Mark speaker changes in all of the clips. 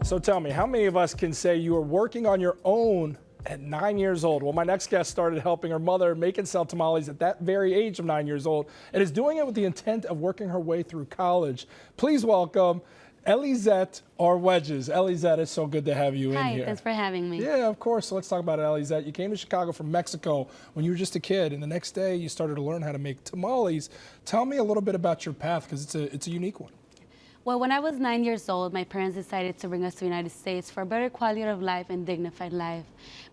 Speaker 1: So tell me, how many of us can say you were working on your own at 9 years old? Well, my next guest started helping her mother make and sell tamales at that very age of 9 years old and is doing it with the intent of working her way through college. Please welcome Elizeth Arguelles. Elizeth, it's so good to have you in here.
Speaker 2: Hi, thanks for having me.
Speaker 1: Yeah, of course. So let's talk about it, Elizeth. You came to Chicago from Mexico when you were just a kid, and the next day you started to learn how to make tamales. Tell me a little bit about your path, because it's a unique one.
Speaker 2: Well, when I was 9 years old, my parents decided to bring us to the United States for a better quality of life and dignified life.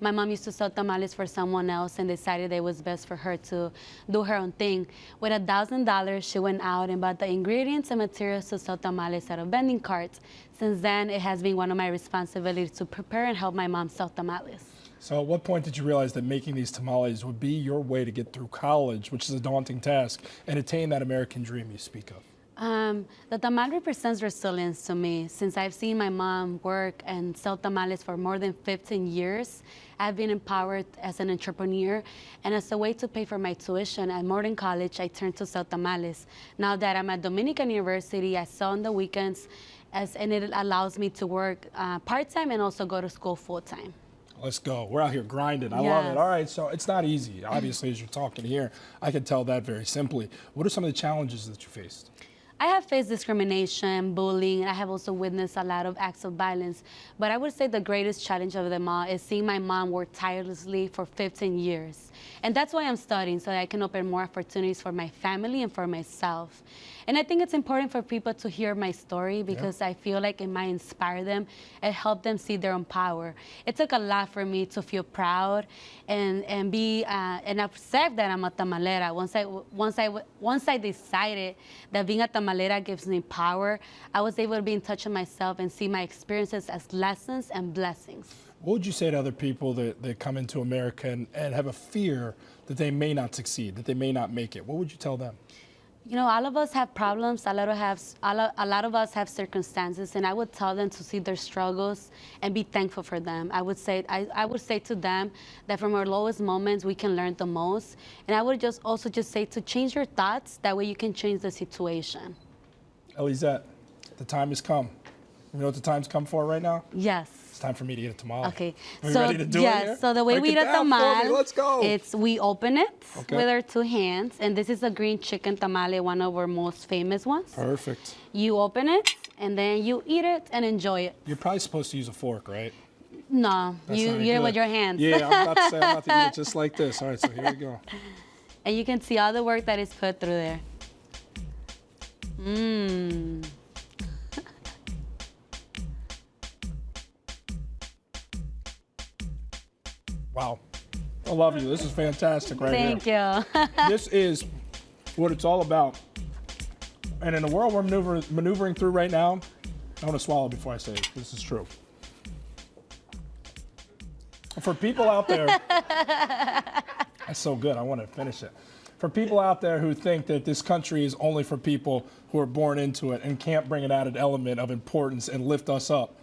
Speaker 2: My mom used to sell tamales for someone else and decided it was best for her to do her own thing. With $1,000, she went out and bought the ingredients and materials to sell tamales out of vending carts. Since then, it has been one of my responsibilities to prepare and help my mom sell tamales.
Speaker 1: So at what point did you realize that making these tamales would be your way to get through college, which is a daunting task, and attain that American dream you speak of?
Speaker 2: The tamal represents resilience to me. Since I've seen my mom work and sell tamales for more than 15 years, I've been empowered as an entrepreneur, and as a way to pay for my tuition at Morton College, I turned to sell tamales. Now that I'm at Dominican University, I sell on the weekends, and it allows me to work part-time and also go to school full-time.
Speaker 1: Let's go. We're out here grinding. I love it. All right, so it's not easy. Obviously, as you're talking here, I can tell that very simply. What are some of the challenges that you faced?
Speaker 2: I have faced discrimination, bullying, and I have also witnessed a lot of acts of violence. But I would say the greatest challenge of them all is seeing my mom work tirelessly for 15 years. And that's why I'm studying, so that I can open more opportunities for my family and for myself. And I think it's important for people to hear my story because I feel like it might inspire them and help them see their own power. It took a lot for me to feel proud and accept that I'm a tamalera. Once I decided that being a tamalera gives me power, I was able to be in touch with myself and see my experiences as lessons and blessings.
Speaker 1: What would you say to other people that come into America and have a fear that they may not succeed, that they may not make it? What would you tell them?
Speaker 2: You know, all of us have problems, a lot of us have circumstances, and I would tell them to see their struggles and be thankful for them. I would say to them that from our lowest moments, we can learn the most. And I would also say to change your thoughts, that way you can change the situation.
Speaker 1: Elizeth, the time has come. You know what the time's come for right now?
Speaker 2: Yes.
Speaker 1: It's time for me to eat a tamale.
Speaker 2: Okay.
Speaker 1: Are you ready to do it here?
Speaker 2: So the way we eat a tamal,
Speaker 1: let's go.
Speaker 2: we open it with our two hands, and this is a green chicken tamale, one of our most famous ones.
Speaker 1: Perfect.
Speaker 2: You open it, and then you eat it and enjoy it.
Speaker 1: You're probably supposed to use a fork, right?
Speaker 2: No, you eat it with your hands.
Speaker 1: Yeah, I'm about to say, I'm about to eat it just like this. All right, so here we go.
Speaker 2: And you can see all the work that is put through there. Mmm.
Speaker 1: Wow. I love you. This is fantastic right here.
Speaker 2: Thank you.
Speaker 1: This is what it's all about. And in the world we're maneuvering through right now, I want to swallow before I say it. This is true. For people out there, that's so good. I want to finish it. For people out there who think that this country is only for people who are born into it and can't bring an added element of importance and lift us up,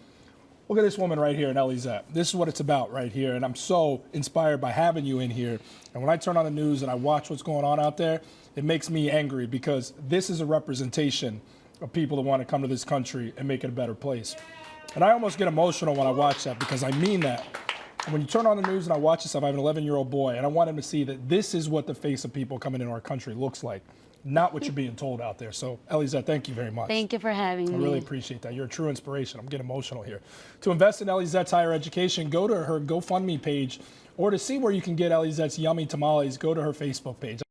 Speaker 1: look at this woman right here in Elizeth. This is what it's about right here, and I'm so inspired by having you in here. And when I turn on the news and I watch what's going on out there, it makes me angry because this is a representation of people that want to come to this country and make it a better place. And I almost get emotional when I watch that because I mean that. And when you turn on the news and I watch this stuff, I have an 11-year-old boy, and I want him to see that this is what the face of people coming into our country looks like, not what you're being told out there. So, Elizeth, thank you very much.
Speaker 2: Thank you for having me.
Speaker 1: I really appreciate that. You're a true inspiration. I'm getting emotional here. To invest in Elizeth's higher education, go to her GoFundMe page, or to see where you can get Elizeth's yummy tamales, go to her Facebook page.